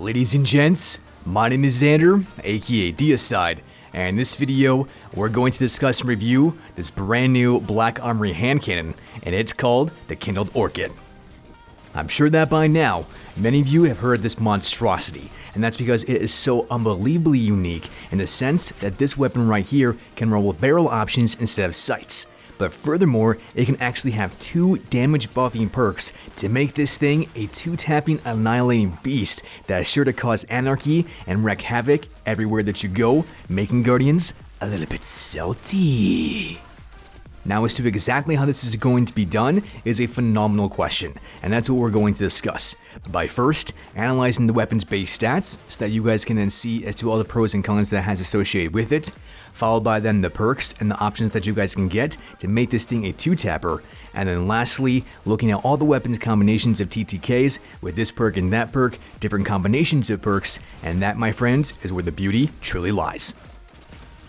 Ladies and gents, my name is Xander, aka Deislayers, and in this video, we're going to discuss and review this brand new Black Armory hand cannon, and it's called the Kindled Orchid. I'm sure that by now, many of you have heard this monstrosity, and that's because it is so unbelievably unique in the sense that this weapon right here can roll with barrel options instead of sights. But furthermore, it can actually have 2 damage buffing perks to make this thing a 2-tapping annihilating beast that is sure to cause anarchy and wreak havoc everywhere that you go, making Guardians a little bit salty. Now, as to exactly how this is going to be done is a phenomenal question, and that's what we're going to discuss. By first, analyzing the weapon's base stats so that you guys can then see as to all the pros and cons that it has associated with it, followed by then the perks and the options that you guys can get to make this thing a 2-tapper, and then lastly, looking at all the weapons combinations of TTKs with this perk and that perk, different combinations of perks, and that, my friends, is where the beauty truly lies.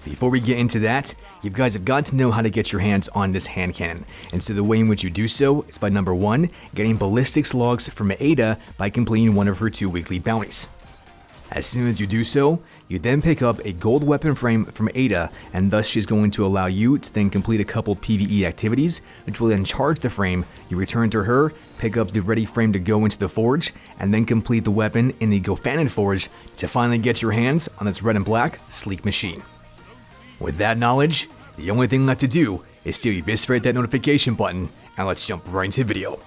Before we get into that, you guys have got to know how to get your hands on this hand cannon, and so the way in which you do so is by number 1, getting ballistics logs from Ada by completing one of her 2 weekly bounties. As soon as you do so, you then pick up a gold weapon frame from Ada, and thus she's going to allow you to then complete a couple PvE activities, which will then charge the frame. You return to her, pick up the ready frame to go into the forge, and then complete the weapon in the gofannon forge to finally get your hands on this red and black sleek machine. With that knowledge, the only thing left to do is to eviscerate that notification button, and let's jump right into the video.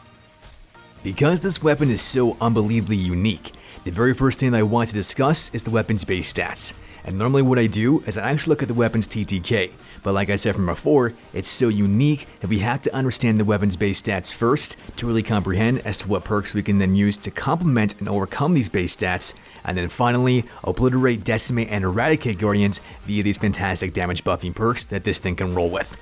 Because this weapon is so unbelievably unique, the very first thing that I want to discuss is the weapon's base stats. And normally what I do is I actually look at the weapon's TTK, but like I said from before, it's so unique that we have to understand the weapon's base stats first to really comprehend as to what perks we can then use to complement and overcome these base stats, and then finally obliterate, decimate, and eradicate Guardians via these fantastic damage buffing perks that this thing can roll with.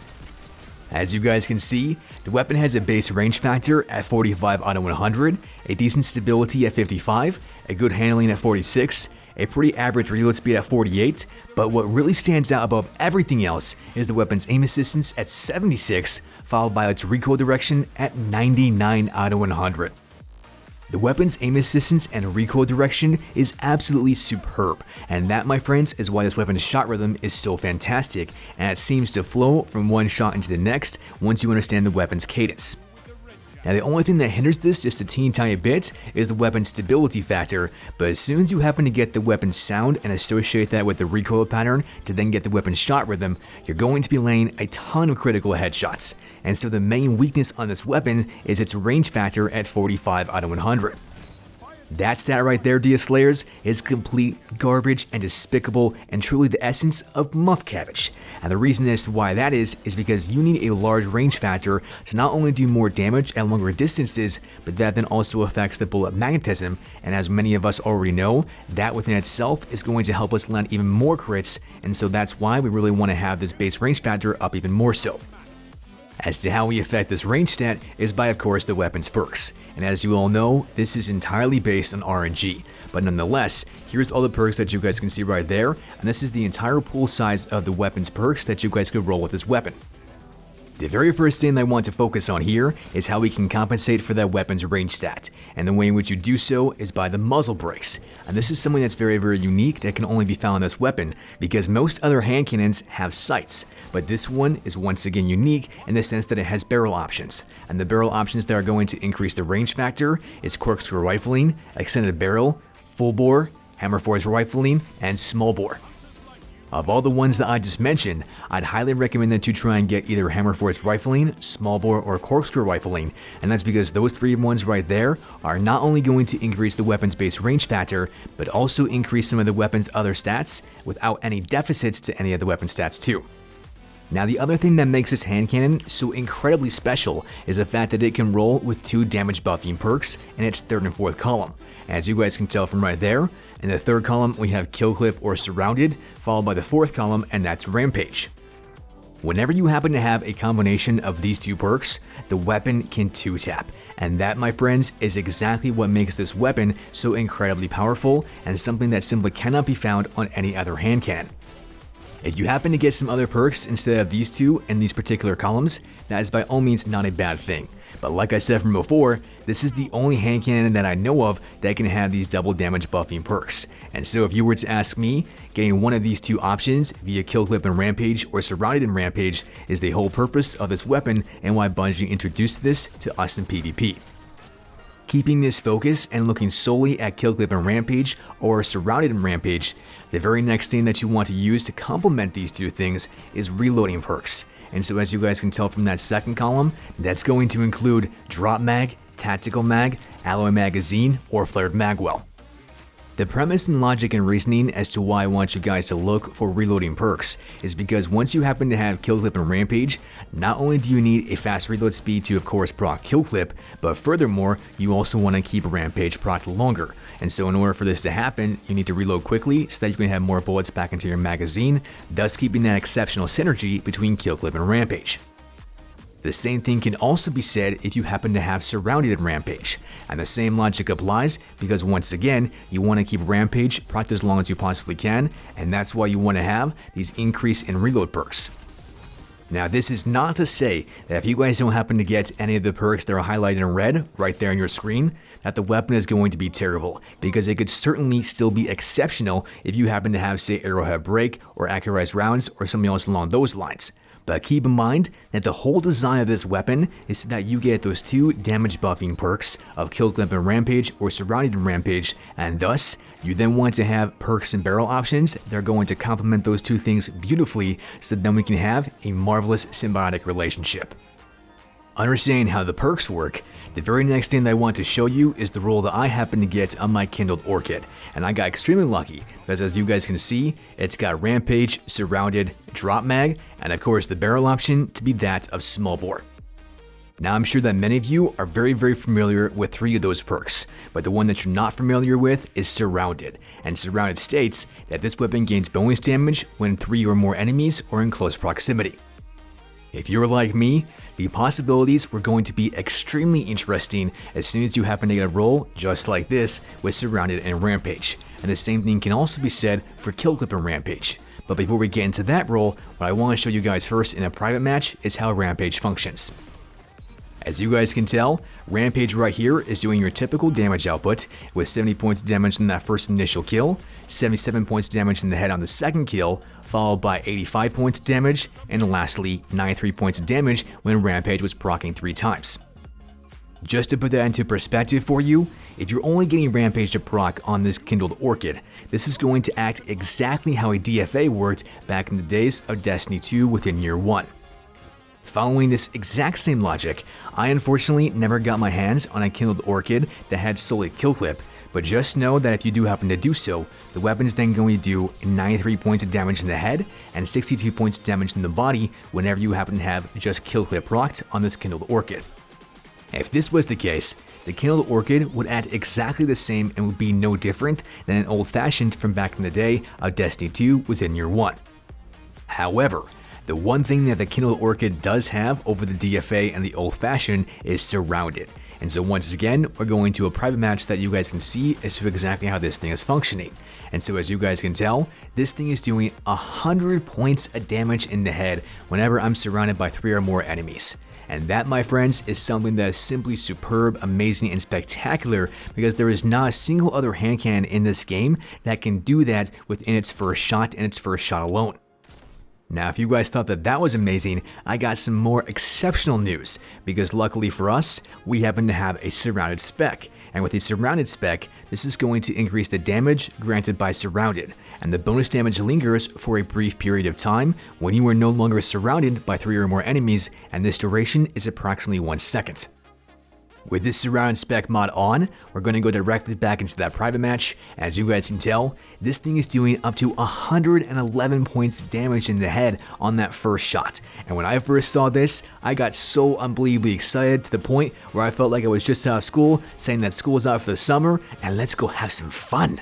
As you guys can see, the weapon has a base range factor at 45 out of 100, a decent stability at 55, a good handling at 46, a pretty average reload speed at 48, but what really stands out above everything else is the weapon's aim assistance at 76, followed by its recoil direction at 99 out of 100. The weapon's aim assistance and recoil direction is absolutely superb, and that, my friends, is why this weapon's shot rhythm is so fantastic, and it seems to flow from one shot into the next once you understand the weapon's cadence. Now, the only thing that hinders this just a teeny tiny bit is the weapon's stability factor, but as soon as you happen to get the weapon's sound and associate that with the recoil pattern to then get the weapon's shot rhythm, you're going to be laying a ton of critical headshots. And so the main weakness on this weapon is its range factor at 45 out of 100. That stat right there, Deislayers, is complete garbage and despicable and truly the essence of muff cabbage. And the reason as to why that is because you need a large range factor to not only do more damage at longer distances, but that then also affects the bullet magnetism, and as many of us already know, that within itself is going to help us land even more crits, and so that's why we really want to have this base range factor up even more so. As to how we affect this range stat is by, of course, the weapon's perks, and as you all know, this is entirely based on RNG, but nonetheless, here's all the perks that you guys can see right there, and this is the entire pool size of the weapon's perks that you guys could roll with this weapon. The very first thing I want to focus on here is how we can compensate for that weapon's range stat, and the way in which you do so is by the muzzle brakes. And this is something that's very, very unique that can only be found in this weapon, because most other hand cannons have sights, but this one is once again unique in the sense that it has barrel options. And the barrel options that are going to increase the range factor is corkscrew rifling, extended barrel, full bore, hammer forged rifling, and small bore. Of all the ones that I just mentioned, I'd highly recommend that you try and get either hammer forged rifling, small bore, or corkscrew rifling, and that's because those 3 ones right there are not only going to increase the weapon's base range factor, but also increase some of the weapon's other stats without any deficits to any of the weapon stats too. Now, the other thing that makes this hand cannon so incredibly special is the fact that it can roll with 2 damage buffing perks in its 3rd and 4th column. As you guys can tell from right there, in the 3rd column we have Kill Cliff or Surrounded, followed by the 4th column, and that's Rampage. Whenever you happen to have a combination of these 2 perks, the weapon can 2-tap, and that, my friends, is exactly what makes this weapon so incredibly powerful and something that simply cannot be found on any other hand cannon. If you happen to get some other perks instead of these 2 in these particular columns, that is by all means not a bad thing. But like I said from before, this is the only hand cannon that I know of that can have these double damage buffing perks. And so if you were to ask me, getting one of these two options via kill clip and rampage or surrounded in rampage is the whole purpose of this weapon and why Bungie introduced this to us in PvP. Keeping this focus and looking solely at kill clip and rampage or surrounded in rampage, the very next thing that you want to use to complement these two things is reloading perks. And so as you guys can tell from that second column, that's going to include drop mag, tactical mag, alloy magazine, or flared magwell. The premise and logic and reasoning as to why I want you guys to look for reloading perks is because once you happen to have kill clip and rampage, not only do you need a fast reload speed to of course proc kill clip, but furthermore, you also want to keep rampage proc longer. And so in order for this to happen, you need to reload quickly so that you can have more bullets back into your magazine, thus keeping that exceptional synergy between kill clip and rampage. The same thing can also be said if you happen to have surrounded in rampage, and the same logic applies because once again, you want to keep rampage procced as long as you possibly can, and that's why you want to have these increase in reload perks. Now this is not to say that if you guys don't happen to get any of the perks that are highlighted in red right there on your screen, that the weapon is going to be terrible, because it could certainly still be exceptional if you happen to have say arrowhead break or accurized rounds or something else along those lines. But keep in mind that the whole design of this weapon is so that you get those two damage buffing perks of kill clip and rampage or surrounded in rampage, and thus you then want to have perks and barrel options that are going to complement those two things beautifully so then we can have a marvelous symbiotic relationship. Understanding how the perks work, the very next thing that I want to show you is the roll that I happen to get on my Kindled Orchid, and I got extremely lucky because as you guys can see, it's got rampage, surrounded, drop mag, and of course the barrel option to be that of small bore. Now I'm sure that many of you are very familiar with 3 of those perks, but the one that you're not familiar with is surrounded, and surrounded states that this weapon gains bonus damage when 3 or more enemies are in close proximity. If you're like me, the possibilities were going to be extremely interesting as soon as you happen to get a roll just like this with surrounded and rampage, and the same thing can also be said for kill clip and rampage. But before we get into that roll, what I want to show you guys first in a private match is how rampage functions. As you guys can tell, rampage right here is doing your typical damage output with 70 points damage in that first initial kill, 77 points damage in the head on the second kill, followed by 85 points damage, and lastly 93 points damage when rampage was proccing 3 times. Just to put that into perspective for you, if you're only getting rampage to proc on this Kindled Orchid, this is going to act exactly how a DFA worked back in the days of Destiny 2 within year 1. Following this exact same logic, I unfortunately never got my hands on a Kindled Orchid that had solely kill clip, but just know that if you do happen to do so, the weapon is then going to do 93 points of damage in the head and 62 points of damage in the body whenever you happen to have just kill clip procced on this Kindled Orchid. If this was the case, the Kindled Orchid would act exactly the same and would be no different than an old-fashioned from back in the day of Destiny 2 within year 1. However, the one thing that the Kindled Orchid does have over the DFA and the old-fashioned is surrounded. And so once again, we're going to a private match that you guys can see as to exactly how this thing is functioning. And so as you guys can tell, this thing is doing 100 points of damage in the head whenever I'm surrounded by 3 or more enemies. And that, my friends, is something that is simply superb, amazing, and spectacular because there is not a single other hand cannon in this game that can do that within its first shot and its first shot alone. Now, if you guys thought that that was amazing, I got some more exceptional news, because luckily for us, we happen to have a surrounded spec, and with a surrounded spec, this is going to increase the damage granted by surrounded, and the bonus damage lingers for a brief period of time when you are no longer surrounded by 3 or more enemies, and this duration is approximately 1 second. With this surrounded spec mod on, we're going to go directly back into that private match. As you guys can tell, this thing is doing up to 111 points damage in the head on that first shot. And when I first saw this, I got so unbelievably excited to the point where I felt like I was just out of school, saying that school is out for the summer and let's go have some fun.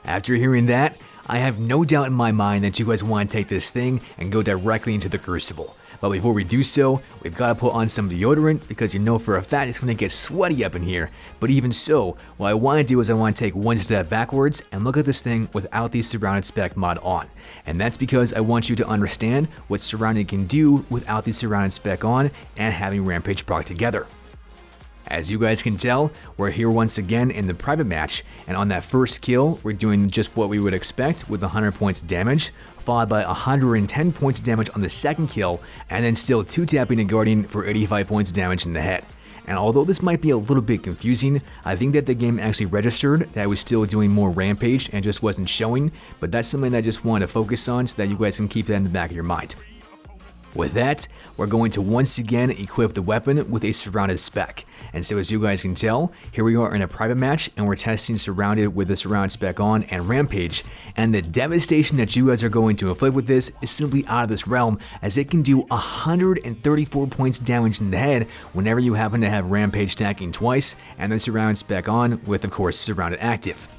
After hearing that, I have no doubt in my mind that you guys want to take this thing and go directly into the Crucible. But before we do so, we've got to put on some deodorant because you know for a fact it's going to get sweaty up in here. But even so, what I want to do is I want to take one step backwards and look at this thing without the surrounded spec mod on. And that's because I want you to understand what surrounded can do without the surrounded spec on and having rampage proc together. As you guys can tell, we're here once again in the private match, and on that first kill, we're doing just what we would expect with 100 points damage, followed by 110 points damage on the second kill, and then still 2-tapping a Guardian for 85 points damage in the head. And although this might be a little bit confusing, I think that the game actually registered that I was still doing more rampage and just wasn't showing, but that's something that I just wanted to focus on so that you guys can keep that in the back of your mind. With that, we're going to once again equip the weapon with a surrounded spec. And so as you guys can tell, here we are in a private match and we're testing surrounded with the surround spec on and rampage. And the devastation that you guys are going to inflict with this is simply out of this realm, as it can do 134 points damage in the head whenever you happen to have rampage stacking twice and the surround spec on with of course surrounded active.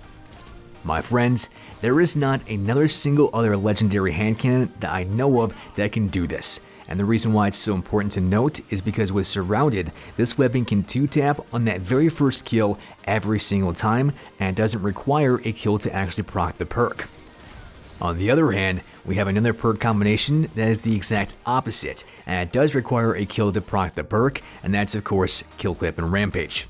My friends, there is not another single other legendary hand cannon that I know of that can do this. And the reason why it's so important to note is because with surrounded, this weapon can 2-tap on that very first kill every single time, and it doesn't require a kill to actually proc the perk. On the other hand, we have another perk combination that is the exact opposite, and it does require a kill to proc the perk, and that's of course kill clip and rampage.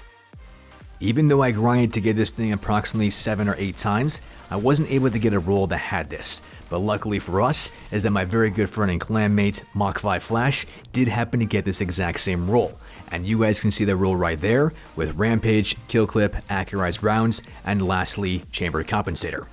Even though I grinded to get this thing approximately 7 or 8 times, I wasn't able to get a roll that had this. But luckily for us, is that my very good friend and clanmate, Mach 5 Flash, did happen to get this exact same roll. And you guys can see the roll right there, with rampage, kill clip, accurized rounds, and lastly, chambered compensator.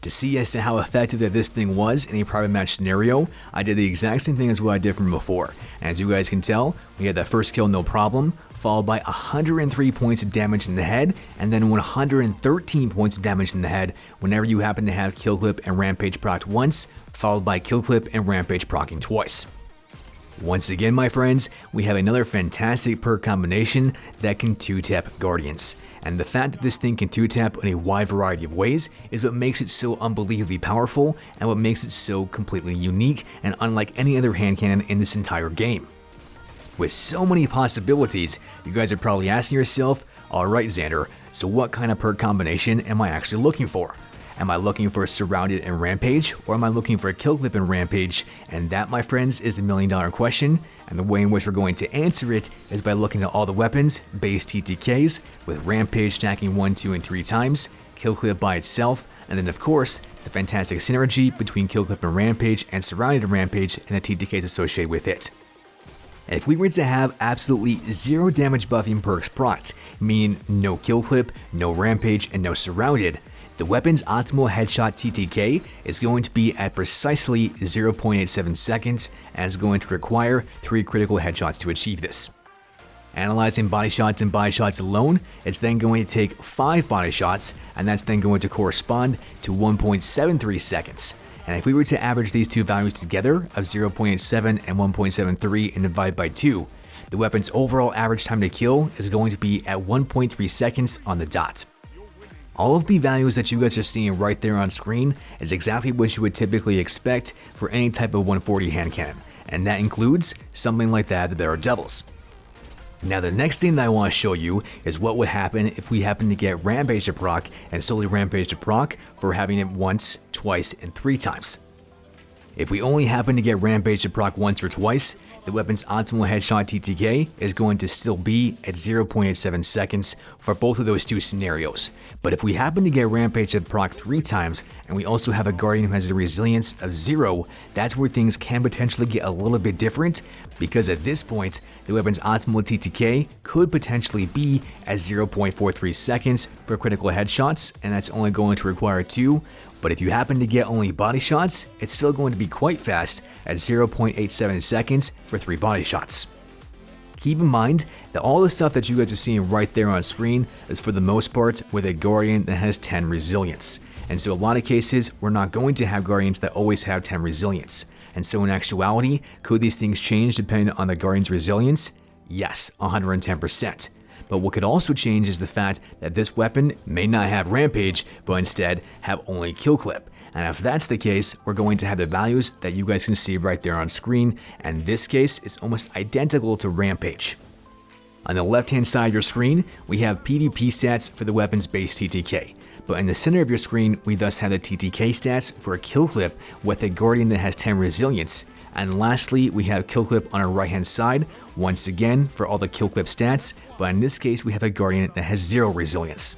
To see as to how effective that this thing was in a private match scenario, I did the exact same thing as what I did from before. And as you guys can tell, we had that first kill no problem, followed by 103 points of damage in the head, and then 113 points of damage in the head whenever you happen to have kill clip and rampage procced once, followed by kill clip and rampage proccing twice. Once again, my friends, we have another fantastic perk combination that can 2-tap Guardians. And the fact that this thing can 2-tap in a wide variety of ways is what makes it so unbelievably powerful and what makes it so completely unique and unlike any other hand cannon in this entire game. With so many possibilities, you guys are probably asking yourself, alright Xander, so what kind of perk combination am I actually looking for? Am I looking for surrounded and rampage, or am I looking for a kill clip and rampage? And that, my friends, is $1 million question, and the way in which we're going to answer it is by looking at all the weapons, base TTKs, with rampage stacking 1, 2, and 3 times, kill clip by itself, and then of course, the fantastic synergy between kill clip and rampage and surrounded and rampage and the TTKs associated with it. And if we were to have absolutely 0 damage buffing perks procced, meaning no kill clip, no rampage, and no surrounded, the weapon's optimal headshot TTK is going to be at precisely 0.87 seconds and is going to require 3 critical headshots to achieve this. Analyzing body shots and body shots alone, it's then going to take 5 body shots, and that's then going to correspond to 1.73 seconds. And if we were to average these two values together of 0.87 and 1.73 and divide by 2, the weapon's overall average time to kill is going to be at 1.3 seconds on the dot. All of the values that you guys are seeing right there on screen is exactly what you would typically expect for any type of 140 hand cannon, and that includes something like that at the Barrel Devils. Now the next thing that I want to show you is what would happen if we happen to get Rampage to proc and solely Rampage to proc for having it once, twice, and 3 times. If we only happen to get Rampage to proc once or twice, the weapon's optimal headshot TTK is going to still be at 0.87 seconds for both of those two scenarios. But if we happen to get Rampage to proc 3 times, and we also have a Guardian who has a resilience of 0, that's where things can potentially get a little bit different, because at this point, the weapon's optimal TTK could potentially be at 0.43 seconds for critical headshots, and that's only going to require 2. But if you happen to get only body shots, it's still going to be quite fast at 0.87 seconds for 3 body shots. Keep in mind that all the stuff that you guys are seeing right there on screen is for the most part with a Guardian that has 10 resilience. And so a lot of cases, we're not going to have Guardians that always have 10 resilience. And so in actuality, could these things change depending on the Guardian's resilience? Yes, 110%. But what could also change is the fact that this weapon may not have rampage, but instead have only kill clip. And if that's the case, we're going to have the values that you guys can see right there on screen, and this case is almost identical to rampage. On the left hand side of your screen, we have PvP stats for the weapon's base TTK, but in the center of your screen, we thus have the TTK stats for a kill clip with a guardian that has 10 resilience. And lastly, we have kill clip on our right hand side, once again for all the kill clip stats, but in this case we have a guardian that has 0 resilience.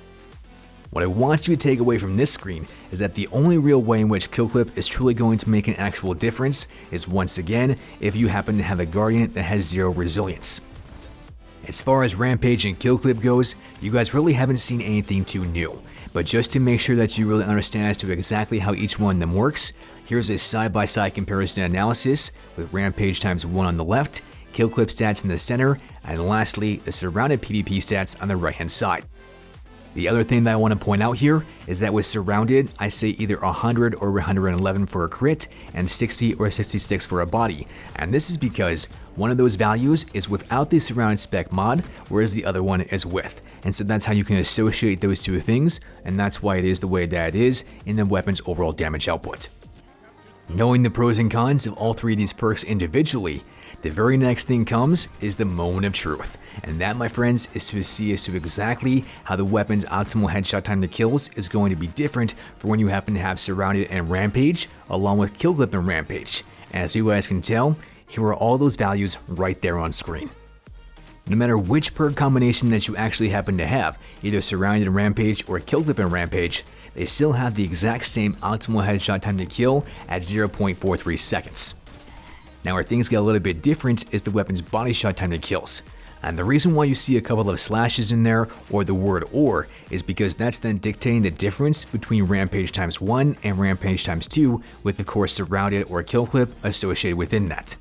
What I want you to take away from this screen is that the only real way in which kill clip is truly going to make an actual difference is once again if you happen to have a guardian that has 0 resilience. As far as rampage and kill clip goes, you guys really haven't seen anything too new, but just to make sure that you really understand as to exactly how each one of them works, here's a side-by-side comparison analysis with rampage times 1 on the left, kill clip stats in the center, and lastly the surrounded PvP stats on the right hand side. The other thing that I want to point out here is that with surrounded, I say either 100 or 111 for a crit and 60 or 66 for a body, and this is because one of those values is without the surrounded spec mod, whereas the other one is with, and so that's how you can associate those two things, and that's why it is the way that it is in the weapon's overall damage output. Knowing the pros and cons of all 3 of these perks individually, the very next thing comes is the moment of truth, and that, my friends, is to see as to exactly how the weapon's optimal headshot time to kills is going to be different for when you happen to have surrounded and rampage, along with kill clip and rampage. As you guys can tell, here are all those values right there on screen. No matter which perk combination that you actually happen to have, either surrounded and rampage or kill clip and rampage, they still have the exact same optimal headshot time to kill at 0.43 seconds. Now where things get a little bit different is the weapon's body shot time to kills. And the reason why you see a couple of slashes in there or the word "or" is because that's then dictating the difference between rampage times 1 and rampage times 2 with of course surrounded or kill clip associated within that.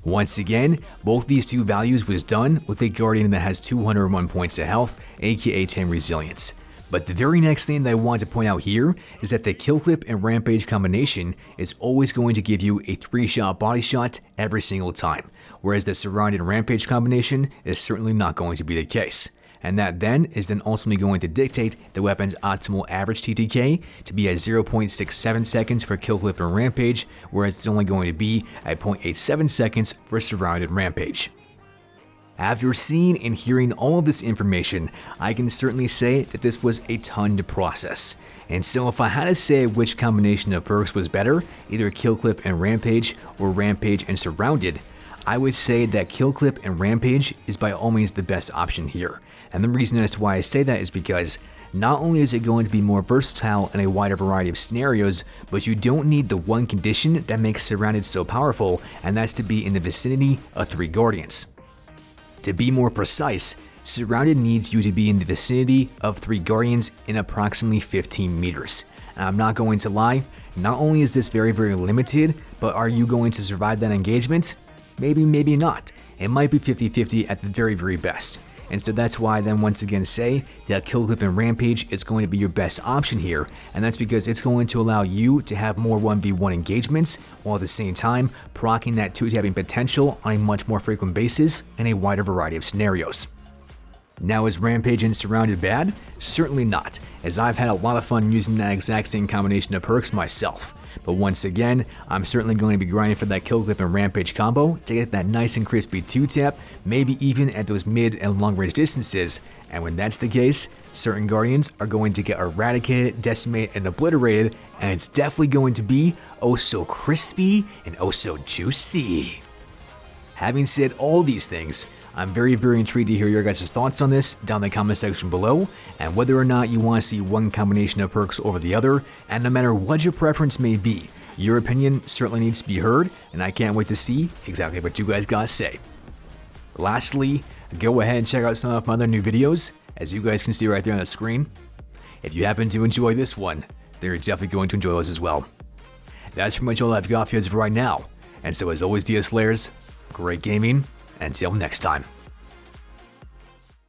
Once again, both these two values was done with a guardian that has 201 points of health, aka 10 resilience. But the very next thing that I want to point out here is that the kill clip and rampage combination is always going to give you a 3-shot body shot every single time, whereas the surrounded and rampage combination is certainly not going to be the case. And that then is then ultimately going to dictate the weapon's optimal average TTK to be at 0.67 seconds for kill clip and rampage, whereas it's only going to be at 0.87 seconds for surrounded rampage. After seeing and hearing all of this information, I can certainly say that this was a ton to process. And so if I had to say which combination of perks was better, either kill clip and rampage or rampage and surrounded, I would say that kill clip and rampage is by all means the best option here. And the reason as to why I say that is because not only is it going to be more versatile in a wider variety of scenarios, but you don't need the one condition that makes surrounded so powerful, and that's to be in the vicinity of 3 guardians. To be more precise, surrounded needs you to be in the vicinity of 3 guardians in approximately 15 meters. And I'm not going to lie, not only is this very limited, but are you going to survive that engagement? Maybe, maybe not. It might be 50-50 at the very best. And so that's why I then once again say that kill clip and rampage is going to be your best option here, and that's because it's going to allow you to have more 1v1 engagements while at the same time proccing that 2-tapping potential on a much more frequent basis in a wider variety of scenarios. Now is rampage and surrounded bad? Certainly not, as I've had a lot of fun using that exact same combination of perks myself. But once again, I'm certainly going to be grinding for that kill clip and rampage combo to get that nice and crispy 2-tap, maybe even at those mid and long range distances, and when that's the case, certain guardians are going to get eradicated, decimated, and obliterated, and it's definitely going to be oh so crispy and oh so juicy. Having said all these things, I'm very intrigued to hear your guys' thoughts on this down in the comment section below, and whether or not you want to see one combination of perks over the other, and no matter what your preference may be, your opinion certainly needs to be heard, and I can't wait to see exactly what you guys gotta say. Lastly, go ahead and check out some of my other new videos, as you guys can see right there on the screen. If you happen to enjoy this one, then you're definitely going to enjoy those as well. That's pretty much all I've got for you as of right now, and so as always, Deislayers, great gaming, until next time.